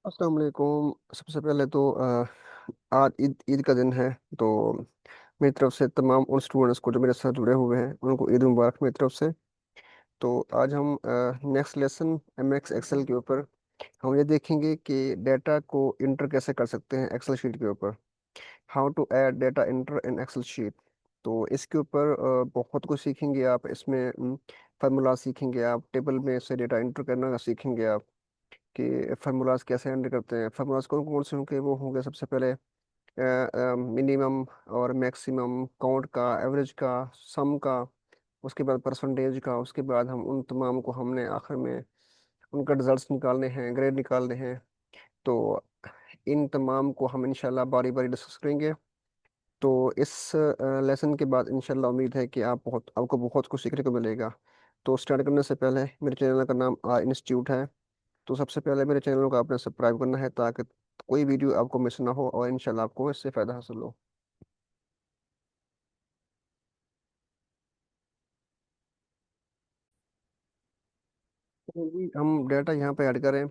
अस्सलाम वालेकुम। सबसे पहले तो आज ईद ईद का दिन है। तो मेरी तरफ से तमाम उन स्टूडेंट्स को जो मेरे साथ जुड़े हुए हैं उनको ईद मुबारक मेरी तरफ से। तो आज हम नेक्स्ट लेसन एमएक्स एक्सेल के ऊपर हम ये देखेंगे कि डाटा को इंटर कैसे कर सकते हैं एक्सेल शीट के ऊपर। How to add data enter in Excel sheet. तो इसके ऊपर बहुत कुछ सीखेंगे आप। इसमें फार्मूला सीखेंगे आप, टेबल में से डेटा इंटर करना सीखेंगे आप कि फार्मूलाज कैसे एंटर करते हैं। फार्मूलाज कौन कौन से होंगे? वो होंगे सबसे पहले मिनिमम और मैक्सिमम, काउंट का, एवरेज का, सम का, उसके बाद परसेंटेज का। उसके बाद हम उन तमाम को हमने आखिर में उनका रिजल्ट्स निकालने हैं, ग्रेड निकालने हैं। तो इन तमाम को हम इंशाल्लाह बारी बारी डिस्कस करेंगे। तो इस लेसन के बाद इंशाल्लाह उम्मीद है कि आपको बहुत कुछ सीखने को मिलेगा। तो स्टार्ट करने से पहले मेरे चैनल का नाम आर इंस्टीट्यूट है। तो सबसे पहले मेरे चैनल को आपने सब्सक्राइब करना है ताकि कोई वीडियो आपको मिस ना हो और इंशाल्लाह आपको इससे फ़ायदा हासिल हो। तो भी हम डाटा यहाँ पे ऐड करें।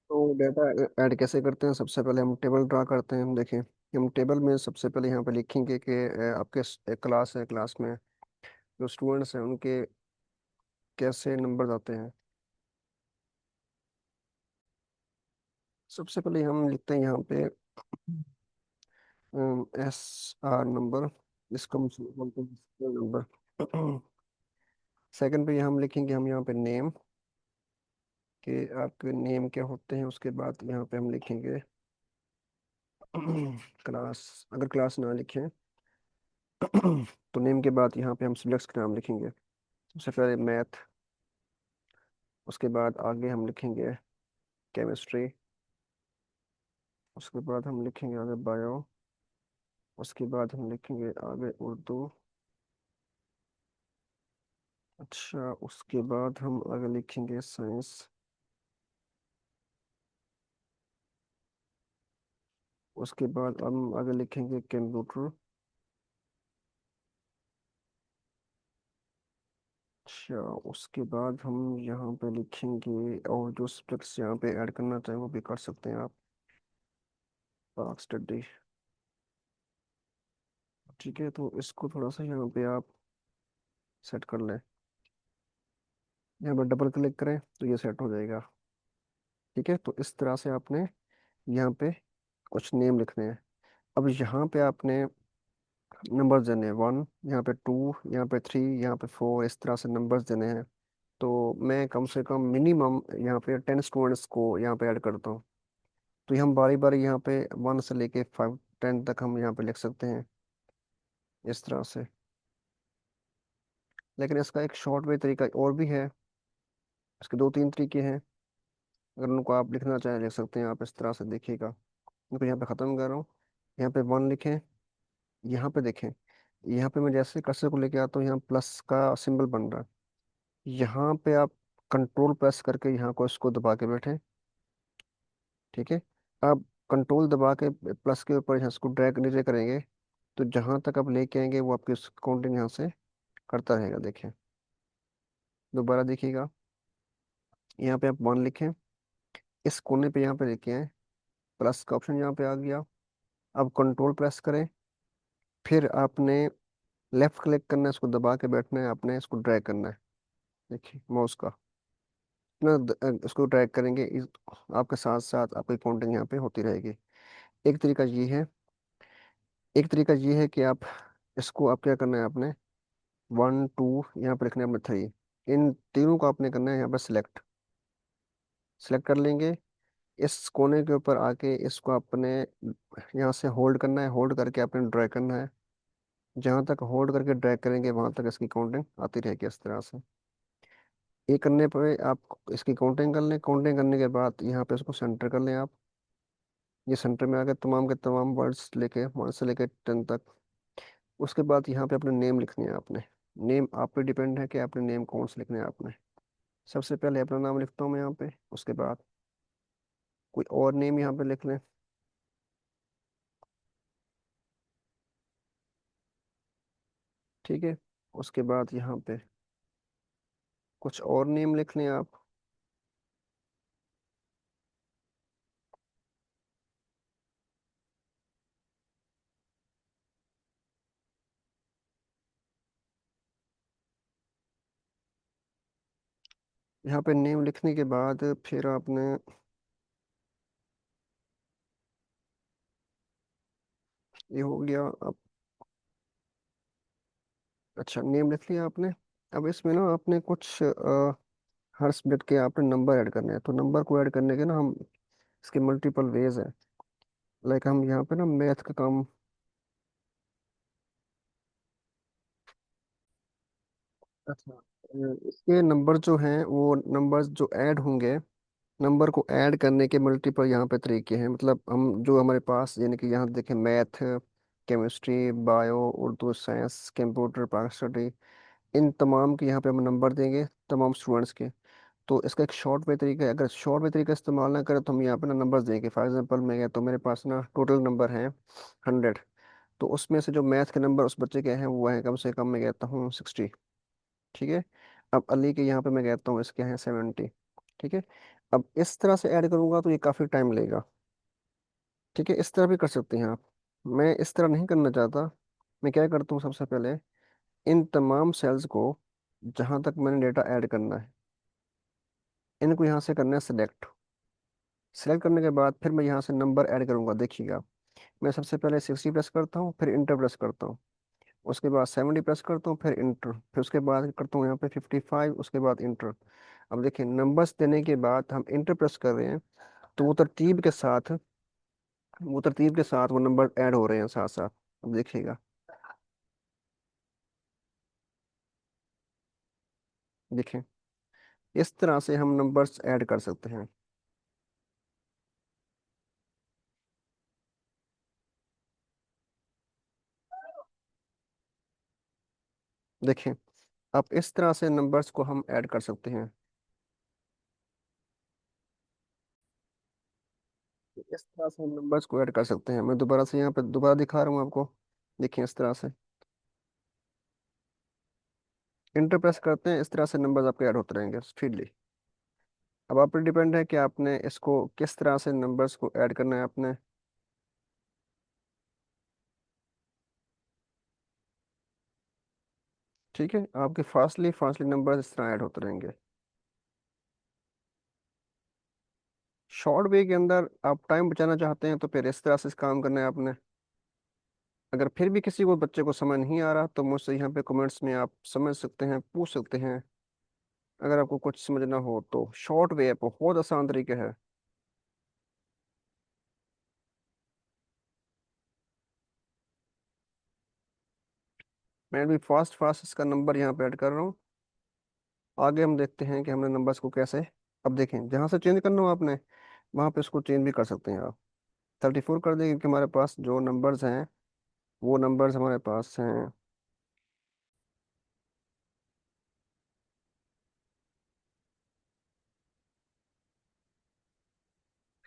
तो डाटा ऐड कैसे करते हैं? सबसे पहले हम टेबल ड्रा करते हैं। हम देखें, हम टेबल में सबसे पहले यहाँ पे लिखेंगे कि आपके एक क्लास है, क्लास में जो स्टूडेंट्स हैं उनके कैसे नंबर आते हैं। सबसे पहले हम लिखते हैं यहाँ पे एस आर नंबर, इसको हम बोलते हैं नंबर। सेकंड पे हम लिखेंगे हम यहाँ पे नेम, कि आपके नेम क्या होते हैं। उसके बाद यहाँ पे हम लिखेंगे क्लास। अगर क्लास ना लिखें तो नेम के बाद यहाँ पे हम सब्जेक्ट्स के नाम लिखेंगे। सबसे पहले मैथ, उसके बाद आगे हम लिखेंगे केमिस्ट्री, उसके बाद हम लिखेंगे आगे बायो, उसके बाद हम लिखेंगे आगे उर्दू। अच्छा, उसके बाद हम आगे लिखेंगे साइंस। उसके बाद हम आगे लिखेंगे कंप्यूटर। अच्छा, उसके बाद हम यहाँ पे लिखेंगे और जो सब्जेक्ट्स यहाँ पे ऐड करना चाहें वो भी कर सकते हैं आप। पाक स्टडी। ठीक है, तो इसको थोड़ा सा यहाँ पे आप सेट कर लें। यहाँ पर डबल क्लिक करें तो ये सेट हो जाएगा। ठीक है, तो इस तरह से आपने यहाँ पे कुछ नेम लिखने हैं। अब यहाँ पे आपने नंबर देने हैं, 1, यहाँ पे 2, यहाँ पे 3, यहाँ पे 4, इस तरह से नंबर्स देने हैं। तो मैं कम से कम मिनिमम यहाँ पे 10 स्टूडेंट्स को यहाँ पे ऐड करता हूँ। तो ये हम बारी बारी यहाँ पे 1 से लेके 5 10 तक हम यहाँ पे लिख सकते हैं इस तरह से। लेकिन इसका एक शॉर्ट वे तरीका और भी है। इसके दो तीन तरीके हैं। अगर उनको आप लिखना चाहें लिख सकते हैं आप इस तरह से। देखिएगा, इनको यहाँ पे ख़त्म कर रहा हूँ। यहाँ पे 1 लिखें। यहाँ पे देखें, यहाँ पे मैं जैसे कर्सर को लेके आता हूँ यहाँ प्लस का सिंबल बन रहा है। यहाँ पे आप कंट्रोल प्रेस करके यहाँ को इसको दबा के बैठे। ठीक है, आप कंट्रोल दबा के प्लस के ऊपर यहाँ इसको ड्रैग नीचे करेंगे तो जहाँ तक आप लेके आएंगे वो आपकी काउंटिंग यहाँ से करता रहेगा। देखें, दोबारा देखिएगा, यहाँ पे आप 1 लिखें, इस कोने पे यहाँ पे लेके आए, प्लस का ऑप्शन यहाँ पे आ गया। अब कंट्रोल प्रेस करें, फिर आपने लेफ्ट क्लिक करना है, इसको दबा के बैठना है, आपने इसको ड्रैग करना है। देखिए माउस का इसको ड्रैग करेंगे आपके साथ साथ आपकी काउंटिंग यहाँ पे होती रहेगी। एक तरीका ये है। एक तरीका ये है कि आप इसको आप क्या करना है आपने 1 2 यहाँ पे लिखना है आपने 3। इन तीनों को आपने करना है यहाँ पर सिलेक्ट। सिलेक्ट कर लेंगे, इस कोने के ऊपर आके इसको आपने यहाँ से होल्ड करना है। होल्ड करके आपने ड्रैग करना है। जहाँ तक होल्ड करके ड्रैग करेंगे वहां तक इसकी काउंटिंग आती रहेगी इस तरह से। ये करने पर आप इसकी काउंटिंग कर लें। काउंटिंग करने के बाद यहाँ पे इसको सेंटर कर लें आप। ये सेंटर में आ गए तमाम के तमाम वर्ड्स लेके 1 से लेके 10 तक। उसके बाद यहाँ पे अपने नेम लिखने हैं आपने। नेम आप पे डिपेंड है कि आपने नेम कौन से लिखने हैं आपने। सबसे पहले अपना नाम लिखता हूँ मैं यहाँ पे, उसके बाद कोई और नेम यहाँ पे लिख लें। ठीक है, उसके बाद यहाँ पे कुछ और नेम लिख लें आप। यहाँ पे नेम लिखने के बाद फिर आपने ये हो गया अब। अच्छा, नेम लिख लिया आपने। अब इसमें ना आपने कुछ हर सब्जेक्ट के आपने नंबर ऐड करने हैं, तो नंबर को ऐड करने के ना हम इसके मल्टीपल वेज है। लाइक हम यहाँ पे ना मैथ का काम। अच्छा, इसके नंबर जो हैं वो नंबर्स जो ऐड होंगे, नंबर को ऐड करने के मल्टीपल यहाँ पे तरीके हैं। मतलब हम जो हमारे पास यानी कि यहाँ देखें, math, chemistry, bio, Urdu, science, computer, पाक स्टडी, इन तमाम के यहाँ पे हम नंबर देंगे तमाम स्टूडेंट्स के। तो इसका एक शॉर्ट वे तरीका है, अगर शॉर्ट वे तरीका इस्तेमाल ना करें तो हम यहाँ पे ना नंबर्स देंगे। फॉर एग्जांपल मैं गया तो मेरे पास ना टोटल नंबर है 100, तो उसमें से जो मैथ के नंबर उस बच्चे के हैं वो है कम से कम मैं कहता हूँ 60। ठीक है। अब अली के यहाँ पे मैं कहता हूँ इसके हैं 70। ठीक है। अब इस तरह से ऐड करूंगा तो ये काफ़ी टाइम लेगा। ठीक है, इस तरह भी कर सकते हैं आप। मैं इस तरह नहीं करना चाहता। मैं क्या करता हूँ, सबसे पहले इन तमाम सेल्स को जहाँ तक मैंने डेटा ऐड करना है, इनको यहाँ से करना है सिलेक्ट। सिलेक्ट करने के बाद फिर मैं यहाँ से नंबर ऐड करूँगा, देखिएगा। मैं सबसे पहले 60 प्रेस करता हूँ, फिर इंटर प्रेस करता हूँ। उसके बाद 70 प्रेस करता हूँ, फिर इंटर, फिर उसके बाद करता हूँ यहाँ पे 55, उसके बाद इंटर। अब देखिए, नंबर्स देने के बाद हम इंटर प्रेस कर रहे हैं, तो वो तरतीब के साथ वो नंबर ऐड हो रहे हैं साथ साथ। अब देखिएगा, देखें, इस तरह से हम नंबर्स ऐड कर सकते हैं। देखें, अब इस तरह से नंबर्स को हम ऐड कर सकते हैं। इस तरह से हम नंबर्स को ऐड कर सकते हैं। मैं दोबारा से यहाँ पे दोबारा दिखा रहा हूँ आपको। देखिए, इस तरह से इंटर प्रेस करते हैं, इस तरह से नंबर्स आपके ऐड होते रहेंगे स्पीडली। अब आप पर डिपेंड है कि आपने इसको किस तरह से नंबर्स को ऐड करना है आपने। ठीक है, आपके फास्टली फास्टली नंबर्स इस तरह ऐड होते रहेंगे। शॉर्ट वे के अंदर आप टाइम बचाना चाहते हैं तो फिर इस तरह से इस काम करना है आपने। अगर फिर भी किसी को बच्चे को समझ नहीं आ रहा तो मुझसे यहाँ पे कमेंट्स में आप समझ सकते हैं, पूछ सकते हैं। अगर आपको कुछ समझना हो तो शॉर्ट वे बहुत आसान तरीके है। मैं भी फास्ट फास्ट इसका नंबर यहाँ पे ऐड कर रहा हूँ। आगे हम देखते हैं कि हमने नंबर्स को कैसे। अब देखें, जहाँ से चेंज करना हो आपने वहाँ पे इसको चेंज भी कर सकते हैं आप। 34 कर दें, क्योंकि हमारे पास जो नंबर्स हैं वो नंबर्स हमारे पास हैं।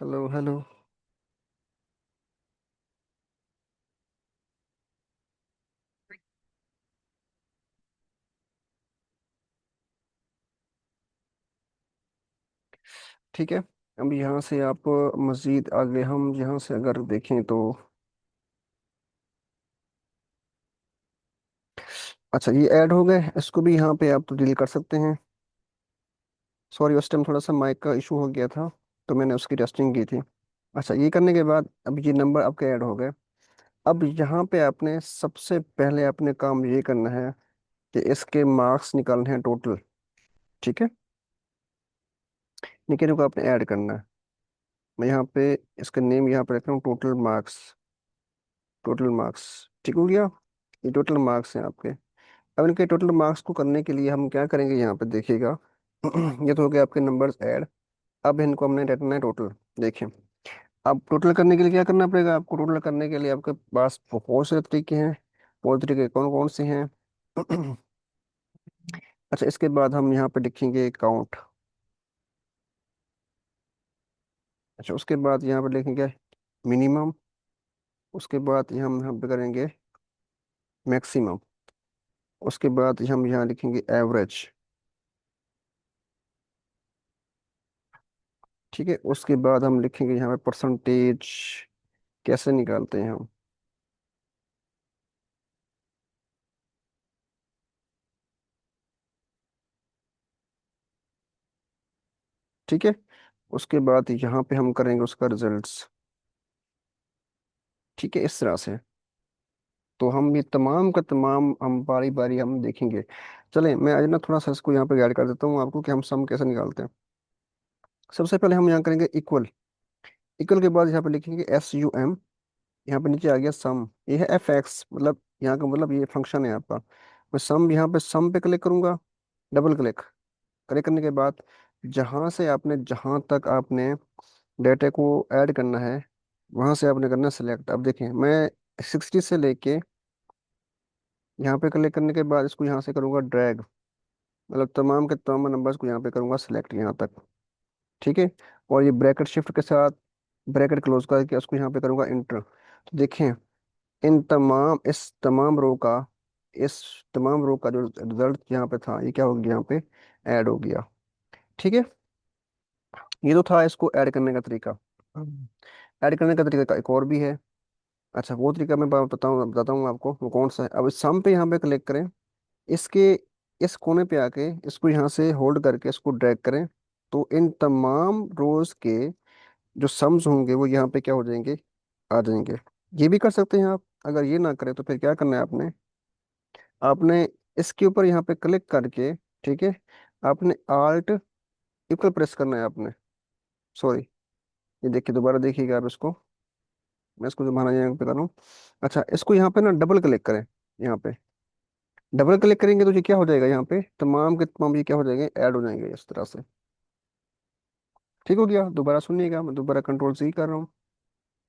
Hello hello. ठीक है। अब यहाँ से आप मज़ीद आगे हम यहाँ से अगर देखें तो, अच्छा ये ऐड हो गए, इसको भी यहाँ पे आप तब्दील कर सकते हैं। सॉरी, उस टाइम थोड़ा सा माइक का इशू हो गया था तो मैंने उसकी टेस्टिंग की थी। अच्छा, ये करने के बाद अब ये नंबर आपके ऐड हो गए। अब यहाँ पे आपने सबसे पहले अपने काम ये करना है कि इसके मार्क्स निकालने हैं टोटल। ठीक है, निके को आपने ऐड करना है। मैं यहाँ पे इसका नेम यहाँ पे रख रहा हूँ, टोटल मार्क्स। टोटल मार्क्स, ठीक हो गया। ये टोटल मार्क्स हैं आपके। अब इनके टोटल मार्क्स को करने के लिए हम क्या करेंगे, यहाँ पे देखिएगा। ये तो हो गए आपके नंबर्स ऐड। अब इनको हमने रखना है टोटल। देखिए, अब टोटल करने के लिए क्या करना पड़ेगा आपको। टोटल करने के लिए आपके पास बहुत से तरीके हैं। वो तरीके कौन कौन से हैं? अच्छा, इसके बाद हम यहाँ पे लिखेंगे काउंट। अच्छा, उसके बाद यहाँ पे लिखेंगे मिनिमम। उसके बाद हम यहाँ पे करेंगे मैक्सिमम। उसके बाद हम यहाँ लिखेंगे एवरेज। ठीक है, उसके बाद हम लिखेंगे यहाँ पे परसेंटेज कैसे निकालते हैं हम। ठीक है, उसके बाद यहाँ पे हम करेंगे उसका रिजल्ट्स। ठीक है, इस तरह से। तो हम ये तमाम का तमाम हम बारी बारी हम देखेंगे। चलें, मैं आज ना थोड़ा सा इसको यहाँ पे गाइड कर देता हूँ आपको कि हम सम कैसे निकालते हैं। सबसे पहले हम यहाँ करेंगे इक्वल। इक्वल के बाद यहाँ पे लिखेंगे SUM। यहाँ पे नीचे आ गया सम, ये है FX, मतलब यहाँ का मतलब ये फंक्शन है आपका। मैं सम, यहाँ पे सम पे क्लिक करूंगा, डबल क्लिक। क्लिक करने के बाद जहाँ से आपने, जहाँ तक आपने डेटा को ऐड करना है, वहां से आपने करना सेलेक्ट। अब देखें, मैं 60 से लेके यहाँ पे क्लिक करने के बाद इसको यहाँ से करूँगा ड्रैग, मतलब तमाम के तमाम नंबर्स को यहाँ पे करूँगा सिलेक्ट यहाँ तक। ठीक है, और ये ब्रैकेट शिफ्ट के साथ ब्रैकेट क्लोज करके उसको यहाँ पे करूँगा इंटर। तो देखें, इन तमाम, इस तमाम रो का जो रिजल्ट यहाँ पे था, ये क्या हो गया, यहाँ पे ऐड हो गया। ठीक है, ये तो था इसको ऐड करने का तरीका। ऐड करने का तरीका का एक और भी है। अच्छा, वो तरीका मैं बताता हूँ आपको वो कौन सा है। अब इस सम पे यहाँ पे क्लिक करें, इसके इस कोने पे आके इसको यहाँ से होल्ड करके इसको ड्रैग करें, तो इन तमाम रोज के जो सम्स होंगे वो यहाँ पे क्या हो जाएंगे, आ जाएंगे। ये भी कर सकते हैं आप। अगर ये ना करें तो फिर क्या करना है आपने, आपने इसके ऊपर यहाँ पे क्लिक करके, ठीक है, आपने आल्ट इक्वल प्रेस करना है आपने। सॉरी, ये देखिए, दोबारा देखिएगा आप इसको। मैं इसको दोबारा यहाँ पे कर रहा हूँ। अच्छा, इसको यहाँ पे ना डबल क्लिक करें। यहाँ पे डबल क्लिक करेंगे तो ये क्या हो जाएगा, यहाँ पे तमाम के तमाम ये क्या हो जाएंगे, ऐड हो जाएंगे इस तरह से। ठीक हो गया, दोबारा सुनिएगा, मैं दोबारा कंट्रोल C कर रहा हूँ।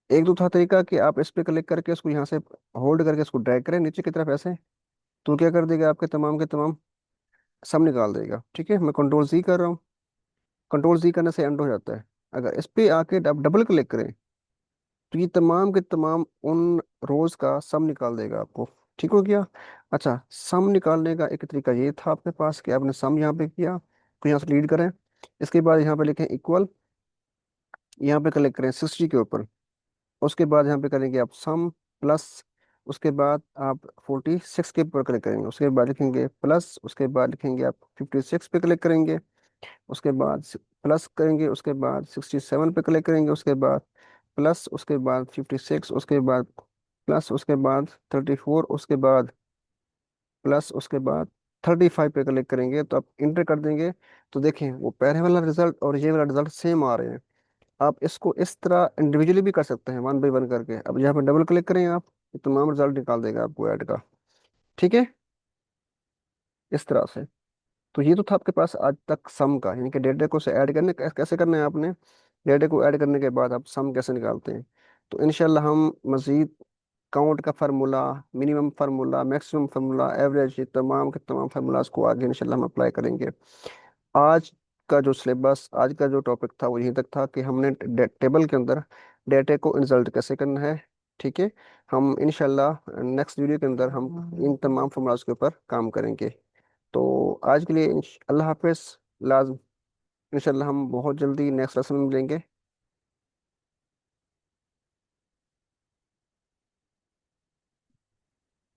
एक दो था तरीका कि आप इस पे क्लिक करके इसको यहाँ से होल्ड करके इसको ड्रैग करें नीचे की तरफ ऐसे, तो क्या कर देगा, आपके तमाम के तमाम सब निकाल देगा। ठीक है, मैं कंट्रोल C कर रहा हूँ। कंट्रोल C करने से एंड हो जाता है। अगर इस पे आके आप डबल क्लिक करें तो ये तमाम के तमाम उन रोज का सम निकाल देगा आपको। ठीक हो गया। अच्छा, सम निकालने का एक तरीका ये था आपके पास कि आपने सम यहाँ पे किया, तो यहाँ से लीड करें। इसके बाद यहाँ पे लिखें इक्वल, यहाँ पे क्लिक करें 60 के ऊपर। उसके बाद यहाँ पे करेंगे आप सम प्लस, उसके बाद आप 46 के ऊपर क्लिक करेंगे। उसके बाद लिखेंगे प्लस, उसके बाद लिखेंगे आप 56 पे क्लिक करेंगे। उसके बाद प्लस करेंगे, उसके बाद 67 पे क्लिक करेंगे। उसके बाद प्लस, उसके बाद 56, उसके बाद प्लस, उसके बाद 34, उसके बाद प्लस, उसके बाद 35 पे क्लिक करेंगे। तो आप इंटर कर देंगे, तो देखें वो पहले वाला रिजल्ट और ये वाला रिजल्ट सेम आ रहे हैं। आप इसको इस तरह इंडिविजुअली भी कर सकते हैं, वन बाई वन करके। अब यहाँ पे डबल क्लिक करें आप, ये तमाम रिजल्ट निकाल देगा आपको ऐड का। ठीक है, इस तरह से। तो ये तो था आपके पास आज तक सम का, यानी कि डेटा को से ऐड करने कैसे करना है आपने। डेटा को ऐड करने के बाद आप सम कैसे निकालते हैं। तो इंशाल्लाह हम मजीद काउंट का formula, minimum formula, maximum formula, average, ये तमाम के तमाम फार्मूलाज को आगे इंशाल्लाह हम अप्लाई करेंगे। आज का जो सिलेबस, आज का जो टॉपिक था वो यहीं तक था कि हमने टेबल के अंदर डेटा को इंसर्ट कैसे करना है। ठीक है, हम इंशाल्लाह नेक्स्ट वीडियो के अंदर हम इन तमाम फार्मूलाज के ऊपर काम करेंगे। तो आज के लिए अल्लाह हाफिज़। लाजम इंशाल्लाह हम बहुत जल्दी नेक्स्ट लेसन में मिलेंगे।